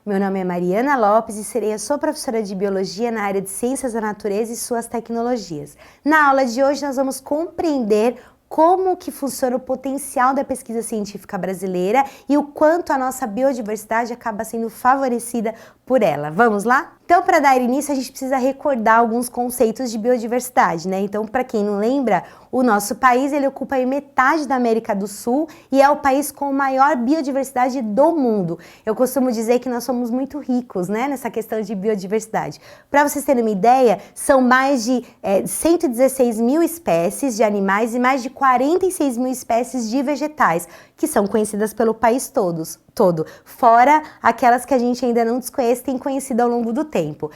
Meu nome é Mariana Lopes e serei a sua professora de Biologia na área de Ciências da Natureza e suas tecnologias. Na aula de hoje nós vamos compreender como que funciona o potencial da pesquisa científica brasileira e o quanto a nossa biodiversidade acaba sendo favorecida por ela. Vamos lá? Então, para dar início, a gente precisa recordar alguns conceitos de biodiversidade, né? Então, para quem não lembra, o nosso país, ele ocupa aí metade da América do Sul e é o país com maior biodiversidade do mundo. Eu costumo dizer que nós somos muito ricos, né, nessa questão de biodiversidade. Para vocês terem uma ideia, são mais de 116 mil espécies de animais e mais de 46 mil espécies de vegetais, que são conhecidas pelo país todo, fora aquelas que a gente ainda não desconhece, tem conhecido ao longo do tempo.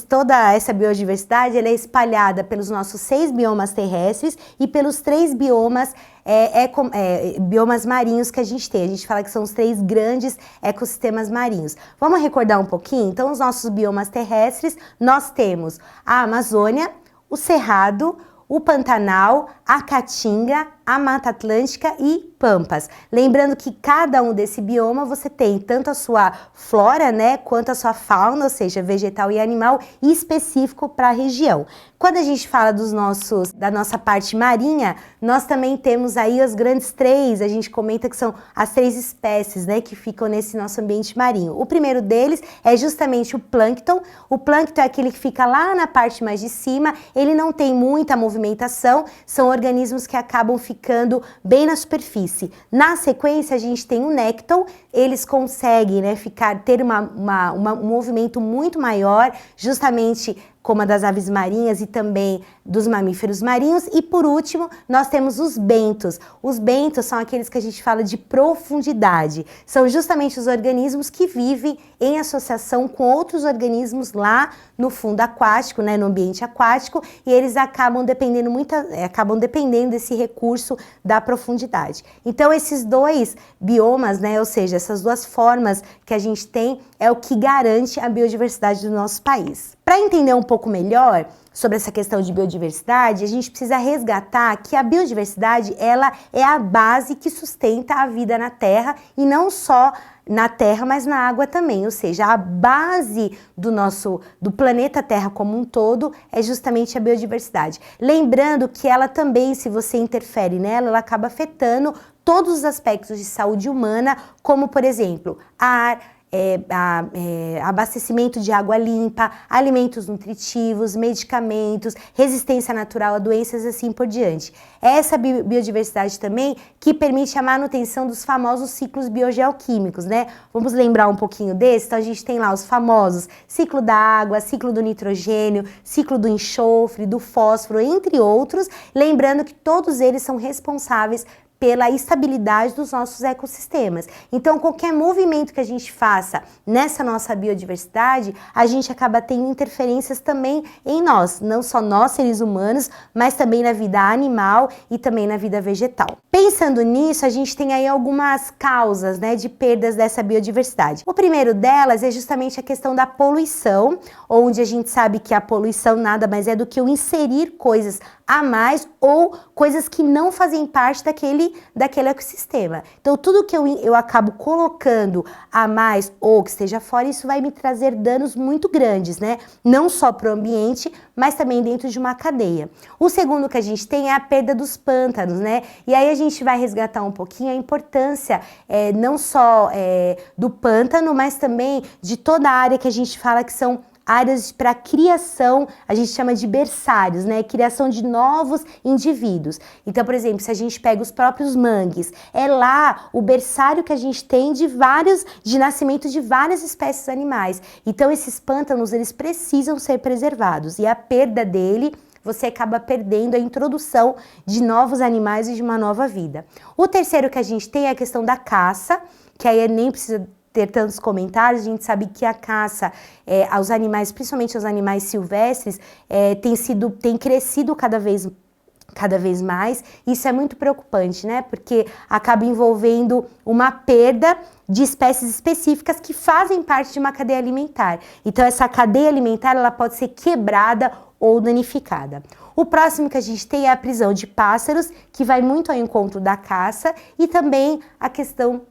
Toda essa biodiversidade ela é espalhada pelos nossos 6 biomas terrestres e pelos 3 biomas biomas marinhos que a gente tem. A gente fala que são os 3 grandes ecossistemas marinhos. Vamos recordar um pouquinho? Então, os nossos biomas terrestres, nós temos a Amazônia, o Cerrado, o Pantanal, a Caatinga, a Mata Atlântica e Pampas. Lembrando que cada um desse bioma você tem tanto a sua flora, né, quanto a sua fauna, ou seja, vegetal e animal, específico para a região. Quando a gente fala da nossa parte marinha, nós também temos aí as grandes 3, a gente comenta que são as 3 espécies, né, que ficam nesse nosso ambiente marinho. O primeiro deles é justamente o plâncton. O plâncton é aquele que fica lá na parte mais de cima, ele não tem muita movimentação, são organismos que acabam ficando bem na superfície. Na sequência, a gente tem o nécton, eles conseguem, né, ter um movimento muito maior, justamente como a das aves marinhas e também dos mamíferos marinhos. E por último, nós temos os bentos. Os bentos são aqueles que a gente fala de profundidade. São justamente os organismos que vivem em associação com outros organismos lá no fundo aquático, né, no ambiente aquático, e eles acabam dependendo desse recurso da profundidade. Então, esses 2 biomas, né, ou seja, essas 2 formas que a gente tem, é o que garante a biodiversidade do nosso país. Para entender um pouco melhor sobre essa questão de biodiversidade, a gente precisa resgatar que a biodiversidade ela é a base que sustenta a vida na Terra, e não só na Terra, mas na água também, ou seja, a base do planeta Terra como um todo é justamente a biodiversidade. Lembrando que ela também, se você interfere nela, ela acaba afetando todos os aspectos de saúde humana, como por exemplo, ar, abastecimento de água limpa, alimentos nutritivos, medicamentos, resistência natural a doenças e assim por diante. Essa biodiversidade também que permite a manutenção dos famosos ciclos biogeoquímicos, né? Vamos lembrar um pouquinho desse? Então a gente tem lá os famosos ciclo da água, ciclo do nitrogênio, ciclo do enxofre, do fósforo, entre outros, lembrando que todos eles são responsáveis pela estabilidade dos nossos ecossistemas. Então, qualquer movimento que a gente faça nessa nossa biodiversidade, a gente acaba tendo interferências também em nós, não só nós, seres humanos, mas também na vida animal e também na vida vegetal. Pensando nisso, a gente tem aí algumas causas, né, de perdas dessa biodiversidade. O primeiro delas é justamente a questão da poluição, onde a gente sabe que a poluição nada mais é do que o inserir coisas a mais ou coisas que não fazem parte daquele ecossistema. Então, tudo que eu acabo colocando a mais ou que esteja fora, isso vai me trazer danos muito grandes, né? Não só para o ambiente, mas também dentro de uma cadeia. O segundo que a gente tem é a perda dos pântanos, né? E aí a gente vai resgatar um pouquinho a importância não só do pântano, mas também de toda a área que a gente fala que são áreas para criação, a gente chama de berçários, né? Criação de novos indivíduos. Então, por exemplo, se a gente pega os próprios mangues, é lá o berçário que a gente tem de nascimento de várias espécies animais. Então, esses pântanos, eles precisam ser preservados, e a perda dele, você acaba perdendo a introdução de novos animais e de uma nova vida. O terceiro que a gente tem é a questão da caça, que aí nem precisa ter tantos comentários. A gente sabe que a caça aos animais, principalmente aos animais silvestres, tem crescido cada vez mais. Isso é muito preocupante, né? Porque acaba envolvendo uma perda de espécies específicas que fazem parte de uma cadeia alimentar. Então, essa cadeia alimentar, ela pode ser quebrada ou danificada. O próximo que a gente tem é a prisão de pássaros, que vai muito ao encontro da caça, e também a questão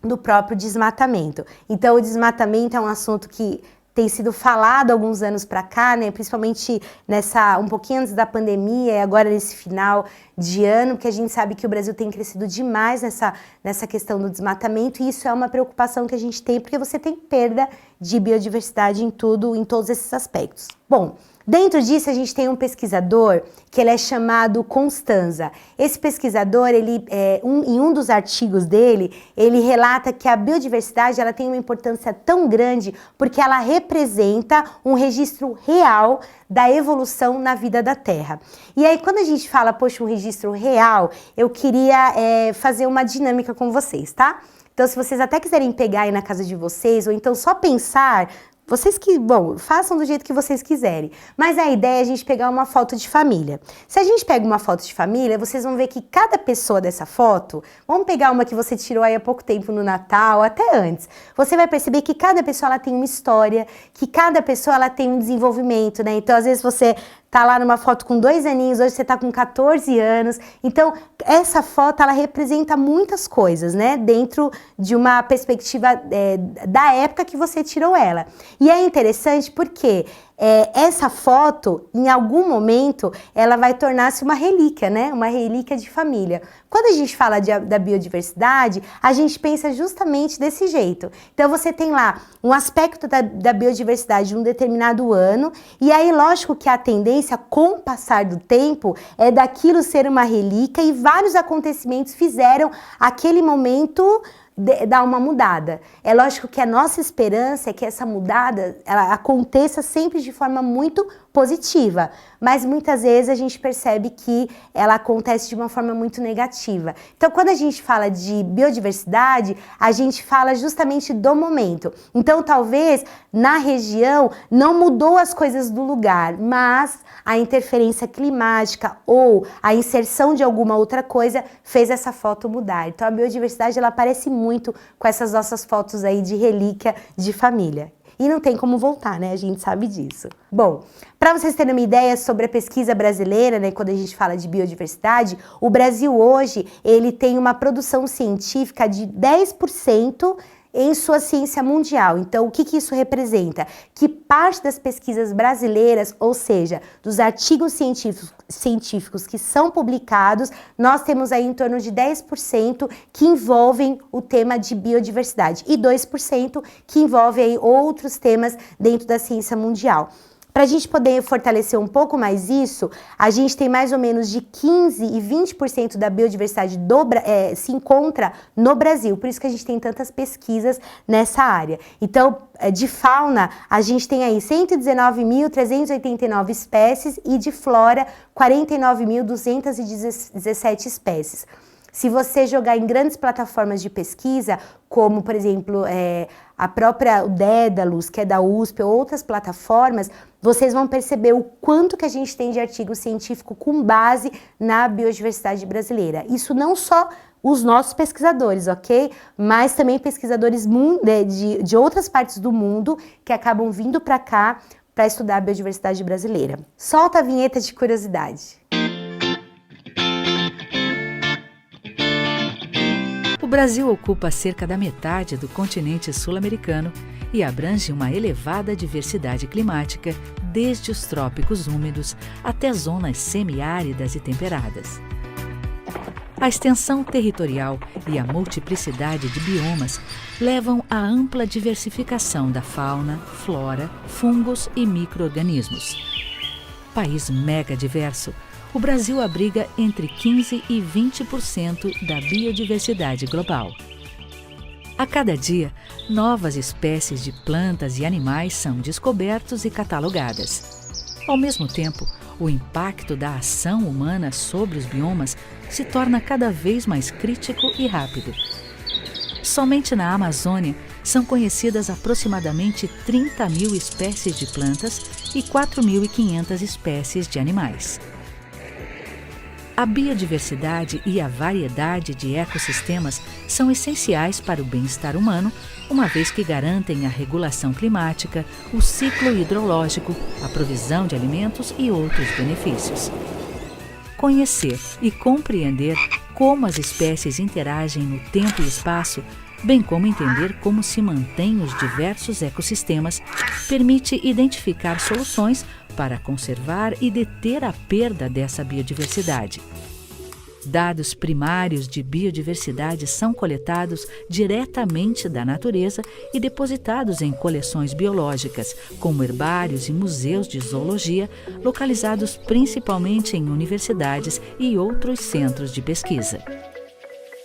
do próprio desmatamento. Então, o desmatamento é um assunto que tem sido falado há alguns anos para cá, né? Principalmente um pouquinho antes da pandemia e agora nesse final de ano, porque a gente sabe que o Brasil tem crescido demais nessa questão do desmatamento, e isso é uma preocupação que a gente tem, porque você tem perda de biodiversidade em todos esses aspectos. Bom, dentro disso, a gente tem um pesquisador que ele é chamado Constanza. Esse pesquisador, em um dos artigos dele, ele relata que a biodiversidade ela tem uma importância tão grande porque ela representa um registro real da evolução na vida da Terra. E aí, quando a gente fala, poxa, um registro real, eu queria fazer uma dinâmica com vocês, tá? Então, se vocês até quiserem pegar aí na casa de vocês, ou então só pensar, façam do jeito que vocês quiserem. Mas a ideia é a gente pegar uma foto de família. Se a gente pega uma foto de família, vocês vão ver que cada pessoa dessa foto, vamos pegar uma que você tirou aí há pouco tempo no Natal, até antes, você vai perceber que cada pessoa ela tem uma história, que cada pessoa ela tem um desenvolvimento, né? Então, às vezes você tá lá numa foto com 2 aninhos, hoje você tá com 14 anos. Então, essa foto, ela representa muitas coisas, né? Dentro de uma perspectiva da época que você tirou ela. E é interessante porque essa foto, em algum momento, ela vai tornar-se uma relíquia, né? Uma relíquia de família. Quando a gente fala da biodiversidade, a gente pensa justamente desse jeito. Então, você tem lá um aspecto da biodiversidade de um determinado ano, e aí, lógico que a tendência, com o passar do tempo, é daquilo ser uma relíquia, e vários acontecimentos fizeram aquele momento dar uma mudada. É lógico que a nossa esperança é que essa mudada ela aconteça sempre de forma muito positiva, mas muitas vezes a gente percebe que ela acontece de uma forma muito negativa. Então, quando a gente fala de biodiversidade, a gente fala justamente do momento. Então, talvez na região não mudou as coisas do lugar, mas a interferência climática ou a inserção de alguma outra coisa fez essa foto mudar. Então, a biodiversidade ela aparece muito com essas nossas fotos aí de relíquia de família. E não tem como voltar, né? A gente sabe disso. Bom, para vocês terem uma ideia sobre a pesquisa brasileira, né? Quando a gente fala de biodiversidade, o Brasil hoje, ele tem uma produção científica de 10% em sua ciência mundial. Então, o que isso representa? Que parte das pesquisas brasileiras, ou seja, dos artigos científicos que são publicados, nós temos aí em torno de 10% que envolvem o tema de biodiversidade e 2% que envolvem aí outros temas dentro da ciência mundial. Para a gente poder fortalecer um pouco mais isso, a gente tem mais ou menos de 15% e 20% da biodiversidade se encontra no Brasil, por isso que a gente tem tantas pesquisas nessa área. Então, de fauna, a gente tem aí 119.389 espécies e de flora, 49.217 espécies. Se você jogar em grandes plataformas de pesquisa, como, por exemplo, a própria Dédalus, que é da USP, ou outras plataformas, vocês vão perceber o quanto que a gente tem de artigo científico com base na biodiversidade brasileira. Isso não só os nossos pesquisadores, ok? Mas também pesquisadores de outras partes do mundo que acabam vindo para cá para estudar a biodiversidade brasileira. Solta a vinheta de curiosidade. O Brasil ocupa cerca da metade do continente sul-americano e abrange uma elevada diversidade climática, desde os trópicos úmidos até zonas semiáridas e temperadas. A extensão territorial e a multiplicidade de biomas levam à ampla diversificação da fauna, flora, fungos e micro-organismos. País mega diverso, o Brasil abriga entre 15% e 20% da biodiversidade global. A cada dia, novas espécies de plantas e animais são descobertos e catalogadas. Ao mesmo tempo, o impacto da ação humana sobre os biomas se torna cada vez mais crítico e rápido. Somente na Amazônia são conhecidas aproximadamente 30.000 espécies de plantas e 4.500 espécies de animais. A biodiversidade e a variedade de ecossistemas são essenciais para o bem-estar humano, uma vez que garantem a regulação climática, o ciclo hidrológico, a provisão de alimentos e outros benefícios. Conhecer e compreender como as espécies interagem no tempo e espaço bem como entender como se mantêm os diversos ecossistemas, permite identificar soluções para conservar e deter a perda dessa biodiversidade. Dados primários de biodiversidade são coletados diretamente da natureza e depositados em coleções biológicas, como herbários e museus de zoologia, localizados principalmente em universidades e outros centros de pesquisa.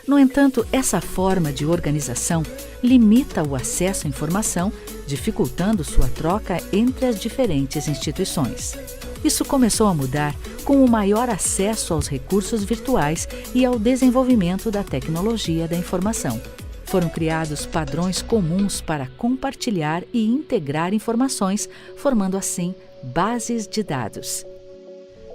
No entanto, essa forma de organização limita o acesso à informação, dificultando sua troca entre as diferentes instituições. Isso começou a mudar com o maior acesso aos recursos virtuais e ao desenvolvimento da tecnologia da informação. Foram criados padrões comuns para compartilhar e integrar informações, formando assim bases de dados.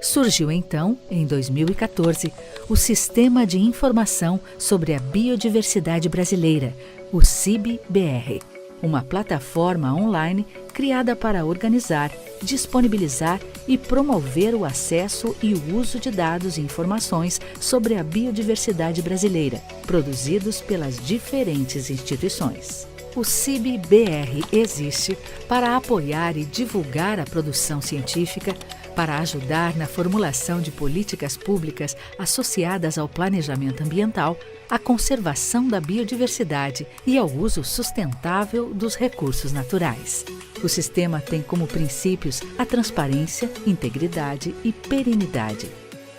Surgiu então, em 2014, o Sistema de Informação sobre a Biodiversidade Brasileira, o CIB-BR, uma plataforma online criada para organizar, disponibilizar e promover o acesso e o uso de dados e informações sobre a biodiversidade brasileira, produzidos pelas diferentes instituições. O CIB-BR existe para apoiar e divulgar a produção científica, para ajudar na formulação de políticas públicas associadas ao planejamento ambiental, à conservação da biodiversidade e ao uso sustentável dos recursos naturais. O sistema tem como princípios a transparência, integridade e perenidade.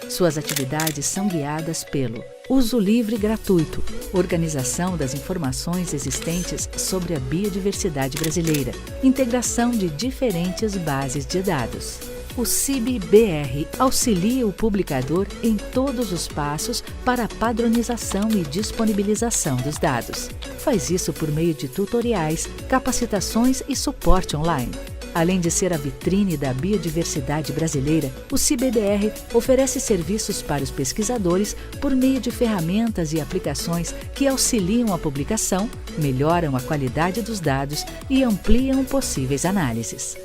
Suas atividades são guiadas pelo uso livre e gratuito, organização das informações existentes sobre a biodiversidade brasileira, integração de diferentes bases de dados. O CIB-BR auxilia o publicador em todos os passos para a padronização e disponibilização dos dados. Faz isso por meio de tutoriais, capacitações e suporte online. Além de ser a vitrine da biodiversidade brasileira, o CIB-BR oferece serviços para os pesquisadores por meio de ferramentas e aplicações que auxiliam a publicação, melhoram a qualidade dos dados e ampliam possíveis análises.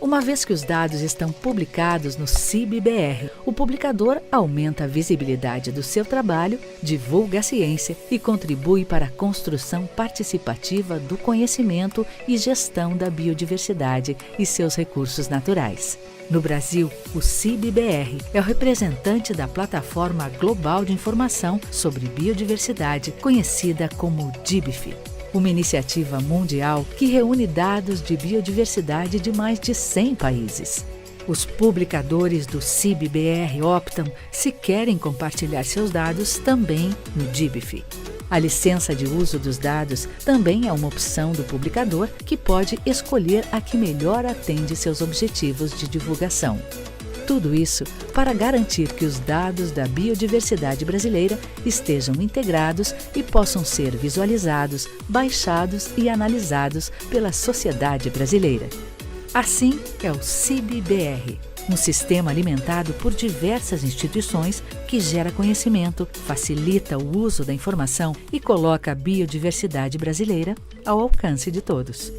Uma vez que os dados estão publicados no CIB-BR, o publicador aumenta a visibilidade do seu trabalho, divulga a ciência e contribui para a construção participativa do conhecimento e gestão da biodiversidade e seus recursos naturais. No Brasil, o CIB-BR é o representante da Plataforma Global de Informação sobre Biodiversidade, conhecida como DIBIF. Uma iniciativa mundial que reúne dados de biodiversidade de mais de 100 países. Os publicadores do CIB-BR optam se querem compartilhar seus dados também no DIBIF. A licença de uso dos dados também é uma opção do publicador, que pode escolher a que melhor atende seus objetivos de divulgação. Tudo isso para garantir que os dados da biodiversidade brasileira estejam integrados e possam ser visualizados, baixados e analisados pela sociedade brasileira. Assim é o CIB-BR, um sistema alimentado por diversas instituições que gera conhecimento, facilita o uso da informação e coloca a biodiversidade brasileira ao alcance de todos.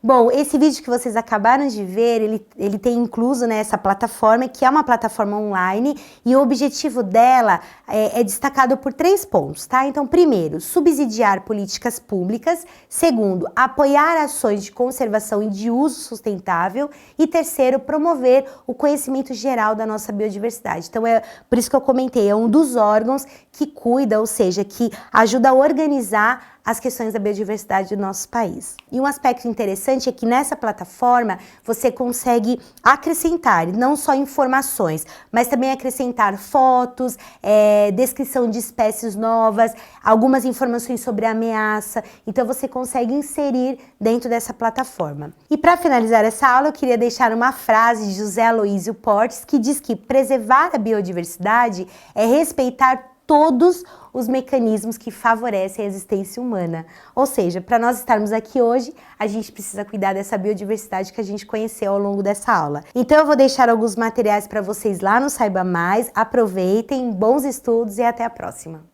Bom, esse vídeo que vocês acabaram de ver, ele tem incluso, né, essa plataforma, que é uma plataforma online, e o objetivo dela é destacado por 3 pontos, tá? Então, primeiro, subsidiar políticas públicas. Segundo, apoiar ações de conservação e de uso sustentável. E terceiro, promover o conhecimento geral da nossa biodiversidade. Então, por isso que eu comentei, é um dos órgãos que cuida, ou seja, que ajuda a organizar as questões da biodiversidade do nosso país. E um aspecto interessante é que nessa plataforma você consegue acrescentar não só informações, mas também acrescentar fotos, descrição de espécies novas, algumas informações sobre a ameaça. Então você consegue inserir dentro dessa plataforma. E para finalizar essa aula, eu queria deixar uma frase de José Aloísio Portes, que diz que preservar a biodiversidade é respeitar todos os mecanismos que favorecem a existência humana. Ou seja, para nós estarmos aqui hoje, a gente precisa cuidar dessa biodiversidade que a gente conheceu ao longo dessa aula. Então eu vou deixar alguns materiais para vocês lá no Saiba Mais. Aproveitem, bons estudos e até a próxima!